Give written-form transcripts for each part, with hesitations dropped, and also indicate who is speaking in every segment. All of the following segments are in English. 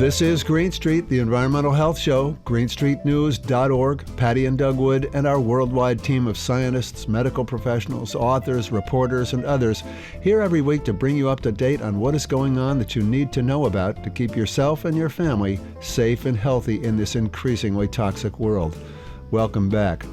Speaker 1: This is Green Street, the Environmental Health Show, greenstreetnews.org, Patti and Doug Wood, and our worldwide team of scientists, medical professionals, authors, reporters, and others here every week to bring you up to date on what is going on that you need to know about to keep yourself and your family safe and healthy in this increasingly toxic world. Welcome back.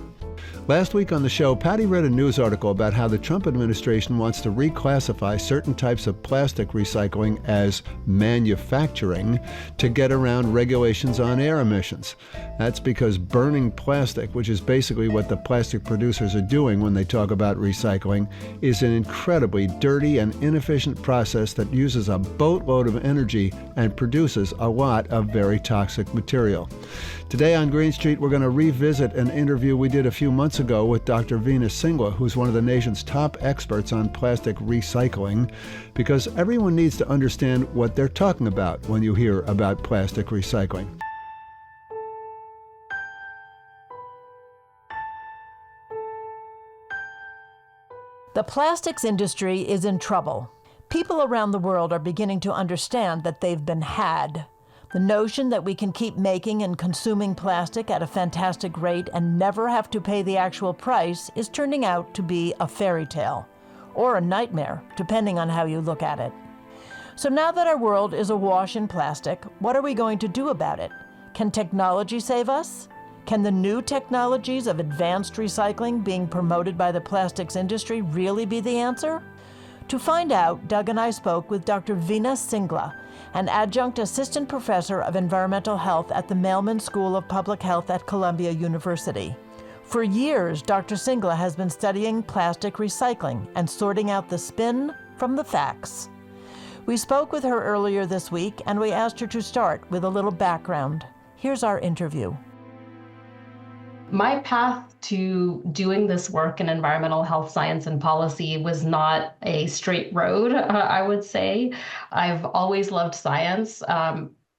Speaker 1: Last week on the show, Patti read a news article about how the Trump administration wants to reclassify certain types of plastic recycling as manufacturing to get around regulations on air emissions. That's because burning plastic, which is basically what the plastic producers are doing when they talk about recycling, is an incredibly dirty and inefficient process that uses a boatload of energy and produces a lot of very toxic material. Today on Green Street, we're going to revisit an interview we did a few months ago with Dr. Veena Singla, who's one of the nation's top experts on plastic recycling, because everyone needs to understand what they're talking about when you hear about plastic recycling.
Speaker 2: The plastics industry is in trouble. People around the world are beginning to understand that they've been had. The notion that we can keep making and consuming plastic at a fantastic rate and never have to pay the actual price is turning out to be a fairy tale, or a nightmare, depending on how you look at it. So now that our world is awash in plastic, what are we going to do about it? Can technology save us? Can the new technologies of advanced recycling being promoted by the plastics industry really be the answer? To find out, Doug and I spoke with Dr. Veena Singla, an adjunct assistant professor of environmental health at the Mailman School of Public Health at Columbia University. For years, Dr. Singla has been studying plastic recycling and sorting out the spin from the facts. We spoke with her earlier this week, and we asked her to start with a little background. Here's our interview.
Speaker 3: My path to doing this work in environmental health science and policy was not a straight road, I would say. I've always loved science.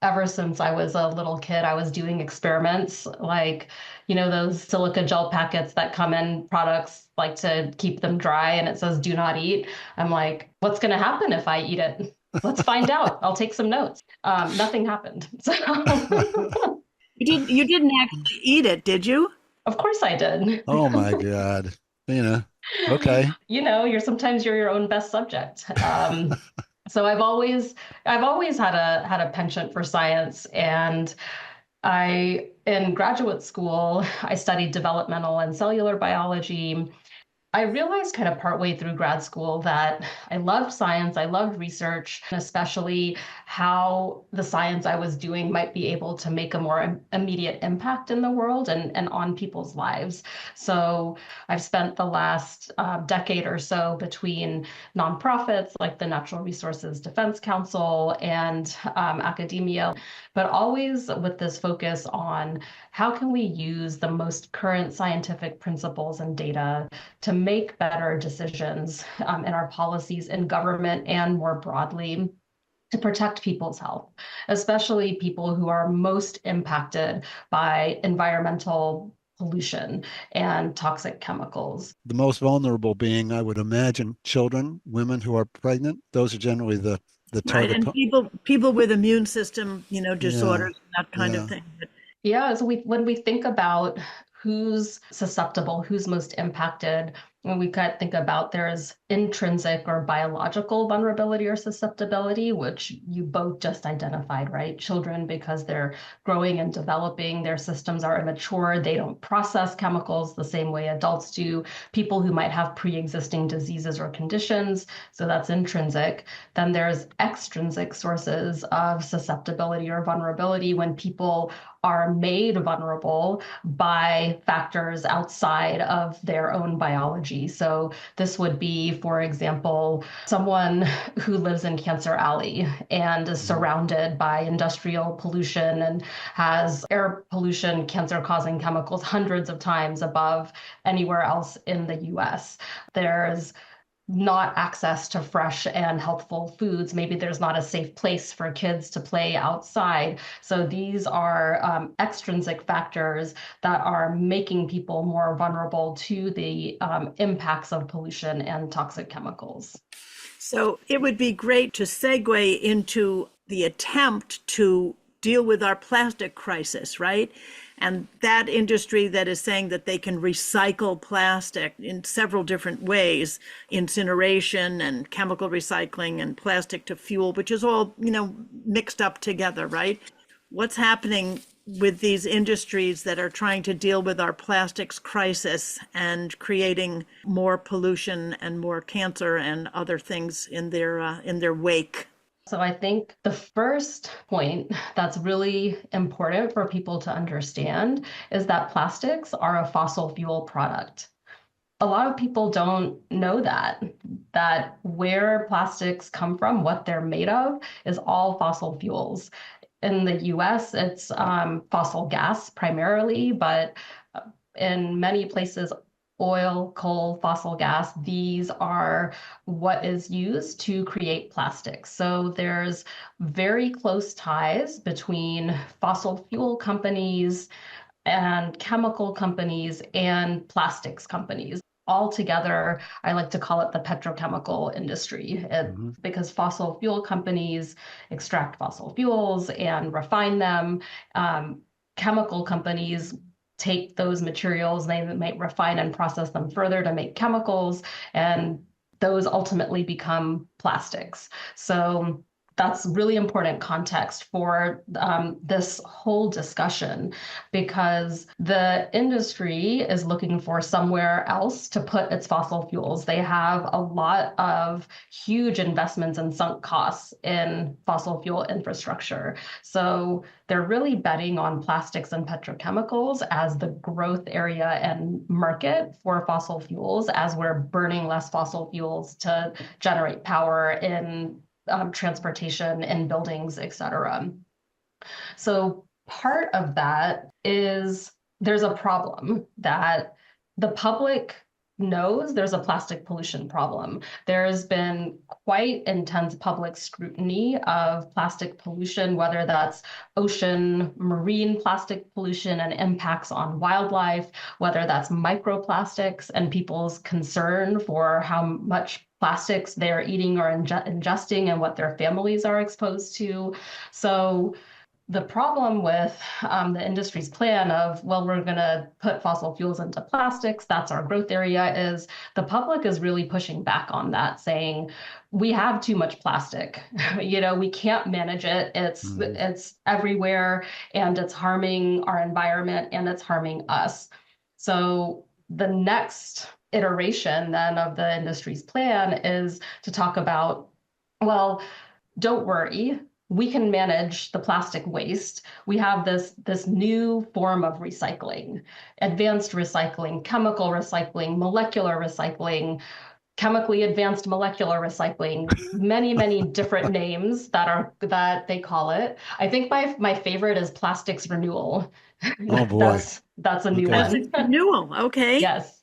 Speaker 3: Ever since I was a little kid, I was doing experiments like, those silica gel packets that come in products like to keep them dry and it says do not eat. I'm like, what's going to happen if I eat it? Let's find out. I'll take some notes. Nothing happened. So
Speaker 2: You didn't actually eat it, did you?
Speaker 3: Of course I did.
Speaker 1: Oh my God. Okay.
Speaker 3: Sometimes you're your own best subject. So I've always had a penchant for science, and in graduate school, I studied developmental and cellular biology. I realized kind of partway through grad school that I loved science, I loved research, and especially how the science I was doing might be able to make a more immediate impact in the world and on people's lives. So I've spent the last decade or so between nonprofits like the Natural Resources Defense Council and academia, but always with this focus on how can we use the most current scientific principles and data to make better decisions in our policies in government and more broadly to protect people's health, especially people who are most impacted by environmental pollution and toxic chemicals.
Speaker 1: The most vulnerable being, I would imagine, children, women who are pregnant. Those are generally the target.
Speaker 2: Right, and people with immune system, disorders, that kind of thing.
Speaker 3: Yeah, so when we think about who's susceptible, who's most impacted, when we kind of think about there's intrinsic or biological vulnerability or susceptibility, which you both just identified, right? Children, because they're growing and developing, their systems are immature, they don't process chemicals the same way adults do. People who might have pre-existing diseases or conditions, so that's intrinsic. Then there's extrinsic sources of susceptibility or vulnerability when people are made vulnerable by factors outside of their own biology. So this would be, for example, someone who lives in Cancer Alley and is surrounded by industrial pollution and has air pollution, cancer-causing chemicals hundreds of times above anywhere else in the US. There's not access to fresh and healthful foods. Maybe there's not a safe place for kids to play outside. So these are extrinsic factors that are making people more vulnerable to the impacts of pollution and toxic chemicals.
Speaker 2: So it would be great to segue into the attempt to
Speaker 4: deal with our plastic crisis, right? And that industry that is saying that they can recycle plastic in several different ways, incineration and chemical recycling and plastic to fuel, which is all, mixed up together, right? What's happening with these industries that are trying to deal with our plastics crisis and creating more pollution and more cancer and other things in their wake?
Speaker 3: So I think the first point that's really important for people to understand is that plastics are a fossil fuel product. A lot of people don't know that where plastics come from, what they're made of, is all fossil fuels. In the US, it's fossil gas primarily, but in many places, oil, coal, fossil gas, these are what is used to create plastics. So there's very close ties between fossil fuel companies and chemical companies and plastics companies. Altogether, I like to call it the petrochemical industry because fossil fuel companies extract fossil fuels and refine them. Chemical companies take those materials, they might refine and process them further to make chemicals, and those ultimately become plastics. So that's really important context for this whole discussion, because the industry is looking for somewhere else to put its fossil fuels. They have a lot of huge investments and sunk costs in fossil fuel infrastructure. So they're really betting on plastics and petrochemicals as the growth area and market for fossil fuels, as we're burning less fossil fuels to generate power in transportation and buildings, et cetera. So part of that is there's a problem that the public knows there's a plastic pollution problem. There's been quite intense public scrutiny of plastic pollution, whether that's ocean, marine plastic pollution and impacts on wildlife, whether that's microplastics and people's concern for how much plastics they're eating or ingesting and what their families are exposed to. So the problem with the industry's plan of, well, we're going to put fossil fuels into plastics, that's our growth area, is the public is really pushing back on that, saying we have too much plastic. We can't manage it. It's everywhere, and it's harming our environment, and it's harming us. So the next iteration then of the industry's plan is to talk about, well, don't worry, we can manage the plastic waste. We have this new form of recycling, advanced recycling, chemical recycling, molecular recycling, chemically advanced molecular recycling, many different names that they call it. I think my favorite is plastics renewal.
Speaker 1: Oh boy.
Speaker 3: That's a new one.
Speaker 4: Plastics renewal, okay.
Speaker 3: Yes.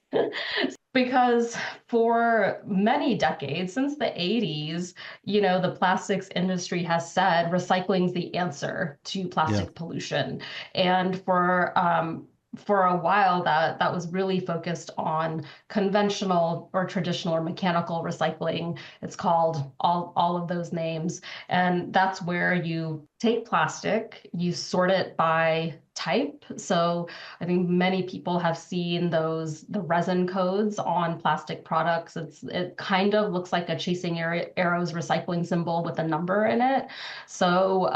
Speaker 3: Because for many decades, since the 80s, the plastics industry has said recycling's the answer to plastic pollution. And for a while, that was really focused on conventional or traditional or mechanical recycling. It's called all of those names. And that's where you take plastic, you sort it by type. So I think many people have seen the resin codes on plastic products. It kind of looks like a chasing arrows recycling symbol with a number in it. So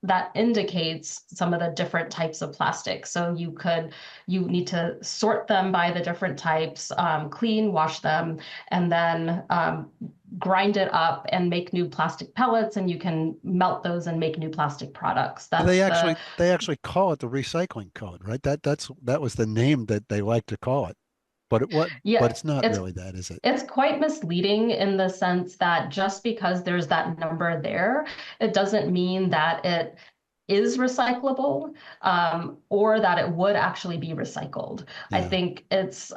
Speaker 3: that indicates some of the different types of plastic. So you need to sort them by the different types, clean, wash them, and then grind it up and make new plastic pellets, and you can melt those and make new plastic products.
Speaker 1: They actually call it the recycling code, right? That was the name that they like to call it. But but it's not really that, is it?
Speaker 3: It's quite misleading in the sense that just because there's that number there, it doesn't mean that it is recyclable or that it would actually be recycled. Yeah. I think it's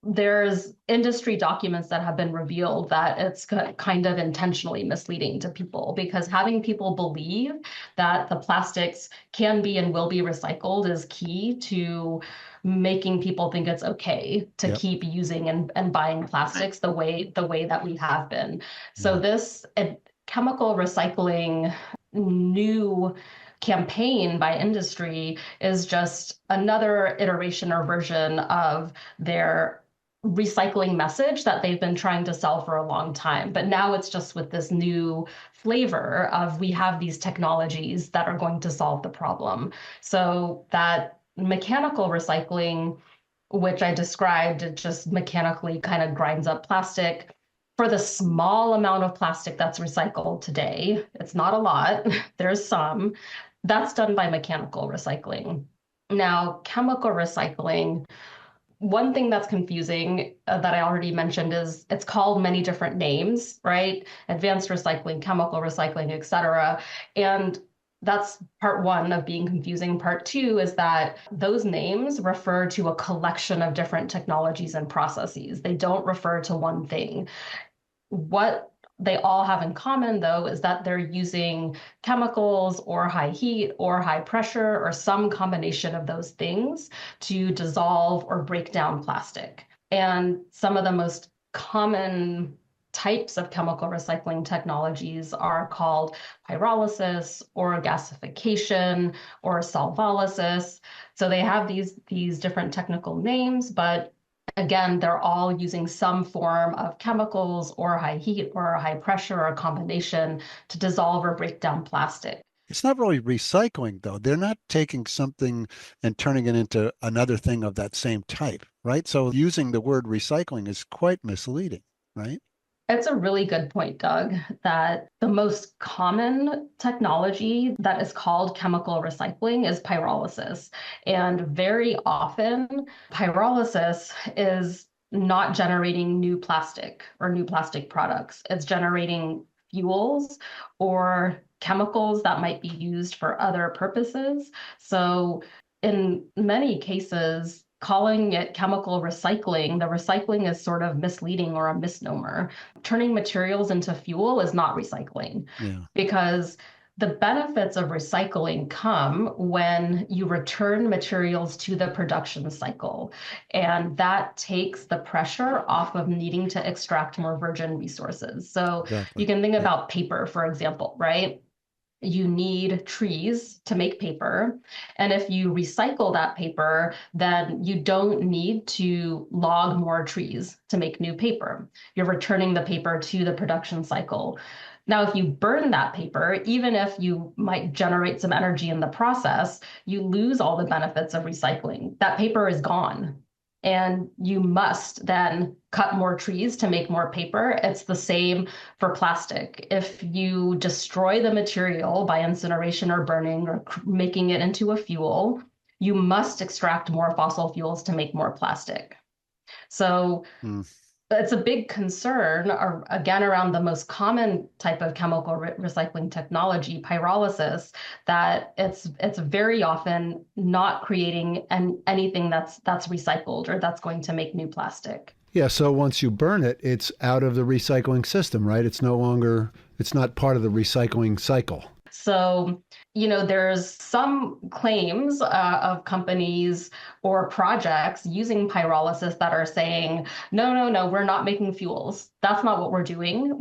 Speaker 3: there's industry documents that have been revealed that it's kind of intentionally misleading to people, because having people believe that the plastics can be and will be recycled is key to making people think it's okay to keep using and buying plastics the way that we have been. So this chemical recycling new campaign by industry is just another iteration or version of their recycling message that they've been trying to sell for a long time. But now it's just with this new flavor of we have these technologies that are going to solve the problem. So that mechanical recycling, which I described, it just mechanically kind of grinds up plastic. For the small amount of plastic that's recycled today, it's not a lot, there's some, that's done by mechanical recycling. Now, chemical recycling, one thing that's confusing that I already mentioned is it's called many different names, right? Advanced recycling, chemical recycling, et cetera. And that's part one of being confusing. Part two is that those names refer to a collection of different technologies and processes. They don't refer to one thing. What they all have in common, though, is that they're using chemicals or high heat or high pressure or some combination of those things to dissolve or break down plastic. And some of the most common types of chemical recycling technologies are called pyrolysis or gasification or solvolysis. So they have these different technical names, but again, they're all using some form of chemicals or high heat or high pressure or a combination to dissolve or break down plastic.
Speaker 1: It's not really recycling, though. They're not taking something and turning it into another thing of that same type, right? So using the word recycling is quite misleading, right?
Speaker 3: It's a really good point, Doug, that the most common technology that is called chemical recycling is pyrolysis. And very often, pyrolysis is not generating new plastic or new plastic products. It's generating fuels or chemicals that might be used for other purposes. So in many cases, calling it chemical recycling, the recycling is sort of misleading or a misnomer. Turning materials into fuel is not recycling because the benefits of recycling come when you return materials to the production cycle. And that takes the pressure off of needing to extract more virgin resources. So you can think about paper, for example, right? You need trees to make paper. And if you recycle that paper, then you don't need to log more trees to make new paper. You're returning the paper to the production cycle. Now, if you burn that paper, even if you might generate some energy in the process, you lose all the benefits of recycling. That paper is gone. And you must then cut more trees to make more paper. It's the same for plastic. If you destroy the material by incineration or burning or making it into a fuel, you must extract more fossil fuels to make more plastic. So it's a big concern, again, around the most common type of chemical recycling technology, pyrolysis, that it's very often not creating anything that's recycled or that's going to make new plastic.
Speaker 1: Yeah, so once you burn it, it's out of the recycling system, right? It's not part of the recycling cycle.
Speaker 3: So, there's some claims of companies or projects using pyrolysis that are saying, no, we're not making fuels. That's not what we're doing.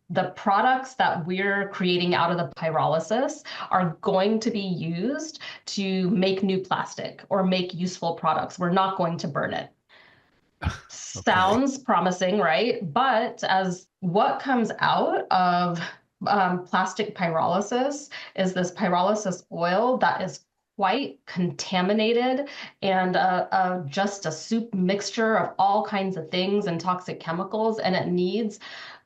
Speaker 3: The products that we're creating out of the pyrolysis are going to be used to make new plastic or make useful products. We're not going to burn it. Sounds promising, right? But as what comes out of plastic pyrolysis is this pyrolysis oil that is quite contaminated and just a soup mixture of all kinds of things and toxic chemicals. And it needs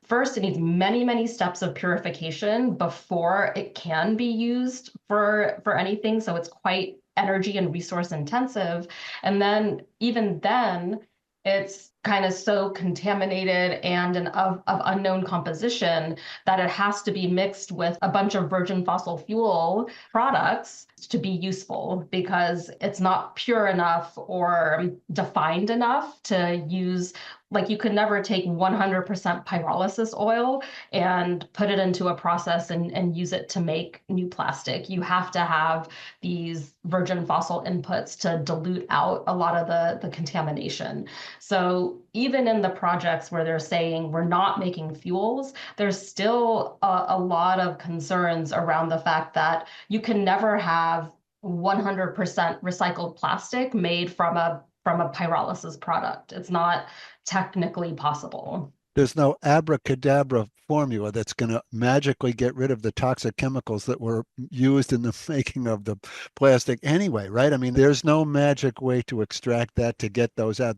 Speaker 3: many, many steps of purification before it can be used for anything. So it's quite energy and resource intensive. And then even then, it's kind of so contaminated and of unknown composition that it has to be mixed with a bunch of virgin fossil fuel products to be useful because it's not pure enough or defined enough to use. Like you could never take 100% pyrolysis oil and put it into a process and use it to make new plastic. You have to have these virgin fossil inputs to dilute out a lot of the contamination. So So even in the projects where they're saying we're not making fuels, there's still a lot of concerns around the fact that you can never have 100% recycled plastic made from a pyrolysis product. It's not technically possible.
Speaker 1: There's no abracadabra formula that's going to magically get rid of the toxic chemicals that were used in the making of the plastic anyway, right? I mean, there's no magic way to extract that to get those out.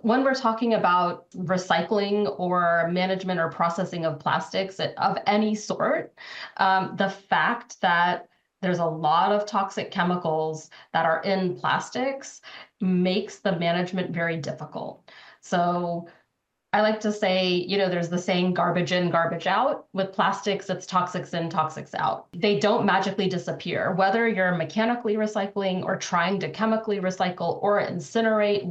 Speaker 3: When we're talking about recycling or management or processing of plastics of any sort, the fact that there's a lot of toxic chemicals that are in plastics makes the management very difficult. So I like to say, there's the saying garbage in, garbage out. With plastics, it's toxics in, toxics out. They don't magically disappear. Whether you're mechanically recycling or trying to chemically recycle or incinerate,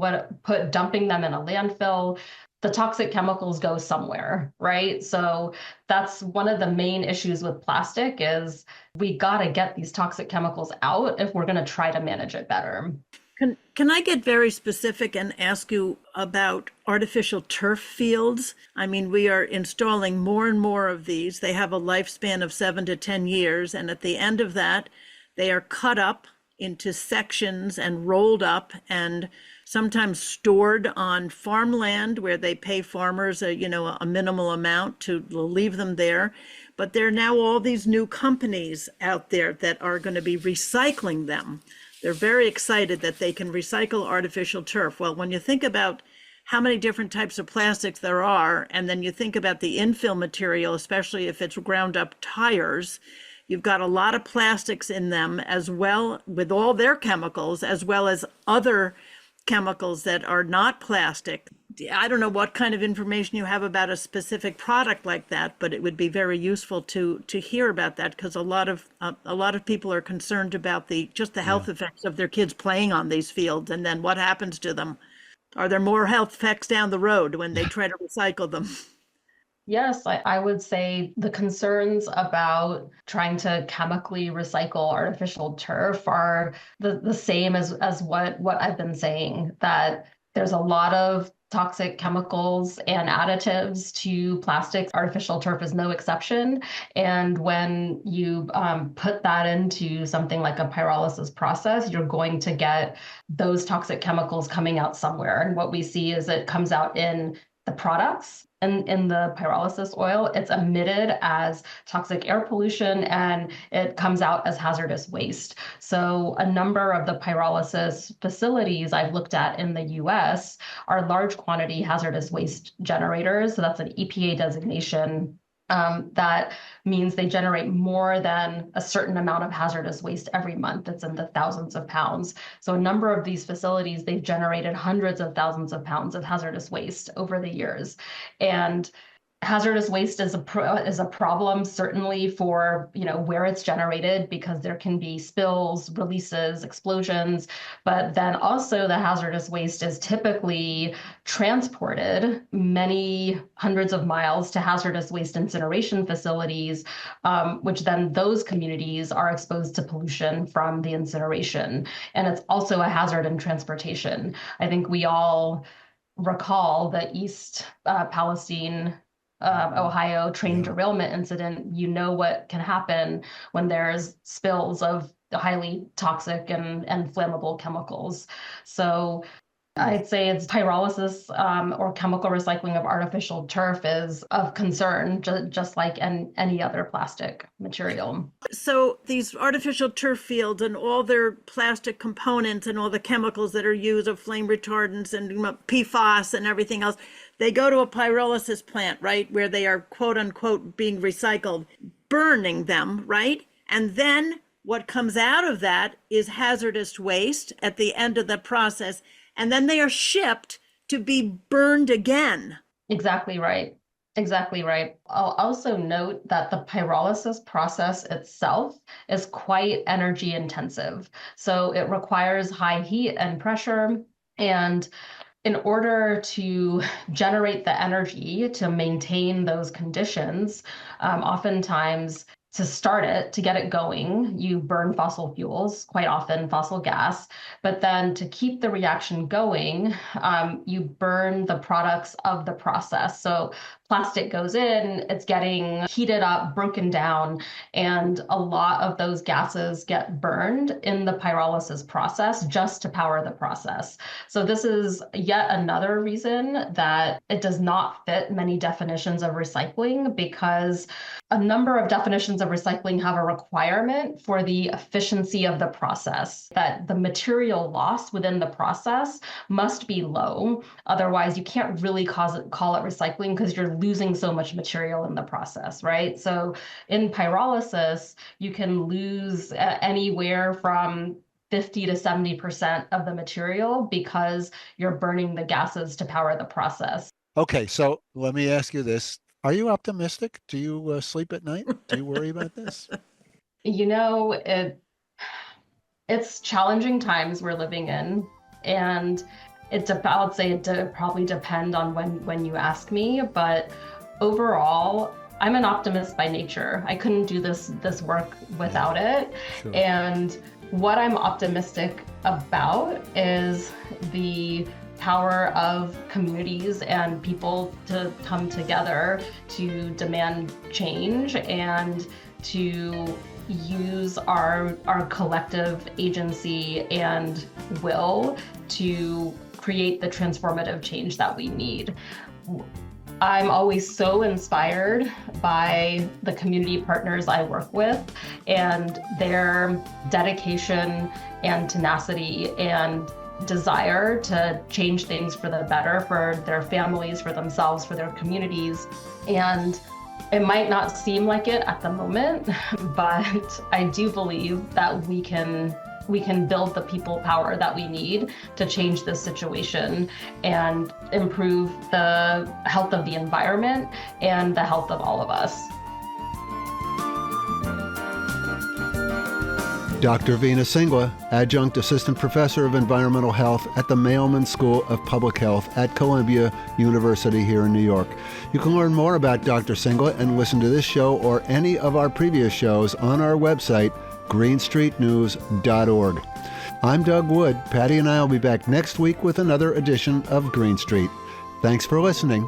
Speaker 3: dumping them in a landfill, the toxic chemicals go somewhere, right? So that's one of the main issues with plastic is we got to get these toxic chemicals out if we're going to try to manage it better.
Speaker 4: Can I get very specific and ask you about artificial turf fields? I mean, we are installing more and more of these. They have a lifespan of 7 to 10 years. And at the end of that, they are cut up into sections and rolled up and sometimes stored on farmland where they pay farmers a minimal amount to leave them there. But there are now all these new companies out there that are going to be recycling them. They're very excited that they can recycle artificial turf. Well, when you think about how many different types of plastics there are, and then you think about the infill material, especially if it's ground up tires, you've got a lot of plastics in them as well with all their chemicals, as well as other chemicals that are not plastic. I don't know what kind of information you have about a specific product like that, but it would be very useful to hear about that because a lot of people are concerned about the health effects of their kids playing on these fields, and then what happens to them. Are there more health effects down the road when they try to recycle them?
Speaker 3: Yes, I would say the concerns about trying to chemically recycle artificial turf are the same as what I've been saying, that there's a lot of toxic chemicals and additives to plastics. Artificial turf is no exception. And when you put that into something like a pyrolysis process, you're going to get those toxic chemicals coming out somewhere. And what we see is it comes out in the products. And in the pyrolysis oil, it's emitted as toxic air pollution and it comes out as hazardous waste. So a number of the pyrolysis facilities I've looked at in the US are large quantity hazardous waste generators. So that's an EPA designation. That means they generate more than a certain amount of hazardous waste every month. It's in the thousands of pounds. So a number of these facilities, they've generated hundreds of thousands of pounds of hazardous waste over the years. And hazardous waste is a problem certainly for where it's generated because there can be spills, releases, explosions, but then also the hazardous waste is typically transported many hundreds of miles to hazardous waste incineration facilities, which then those communities are exposed to pollution from the incineration. And it's also a hazard in transportation. I think we all recall the East Palestine Ohio train derailment incident. What can happen when there's spills of highly toxic and flammable chemicals. So I'd say it's pyrolysis or chemical recycling of artificial turf is of concern, just like any other plastic material.
Speaker 4: So these artificial turf fields and all their plastic components and all the chemicals that are used of flame retardants and PFAS and everything else, they go to a pyrolysis plant, right, where they are quote unquote being recycled, burning them, right? And then what comes out of that is hazardous waste at the end of the process. And then they are shipped to be burned again.
Speaker 3: Exactly right. Exactly right. I'll also note that the pyrolysis process itself is quite energy intensive. So it requires high heat and pressure. And in order to generate the energy to maintain those conditions, oftentimes to start it, to get it going, you burn fossil fuels, quite often fossil gas. But then to keep the reaction going, you burn the products of the process. So plastic goes in, it's getting heated up, broken down, and a lot of those gases get burned in the pyrolysis process just to power the process. So this is yet another reason that it does not fit many definitions of recycling, because a number of definitions of recycling have a requirement for the efficiency of the process, that the material loss within the process must be low. Otherwise, you can't really call it recycling, because you're losing so much material in the process, right? So in pyrolysis, you can lose anywhere from 50 to 70% of the material because you're burning the gases to power the process.
Speaker 1: Okay, so let me ask you this. Are you optimistic? Do you sleep at night? Do you worry about this?
Speaker 3: You know, it's challenging times we're living in, and I would say it probably depend on when you ask me, but overall, I'm an optimist by nature. I couldn't do this work without it.
Speaker 1: Sure.
Speaker 3: And what I'm optimistic about is the power of communities and people to come together to demand change and to use our collective agency and will to create the transformative change that we need. I'm always so inspired by the community partners I work with and their dedication and tenacity and desire to change things for the better, for their families, for themselves, for their communities. And it might not seem like it at the moment, but I do believe that we can build the people power that we need to change this situation and improve the health of the environment and the health of all of us.
Speaker 1: Dr. Veena Singla, Adjunct Assistant Professor of Environmental Health at the Mailman School of Public Health at Columbia University here in New York. You can learn more about Dr. Singla and listen to this show or any of our previous shows on our website, greenstreetnews.org. I'm Doug Wood. Patty and I will be back next week with another edition of Green Street. Thanks for listening.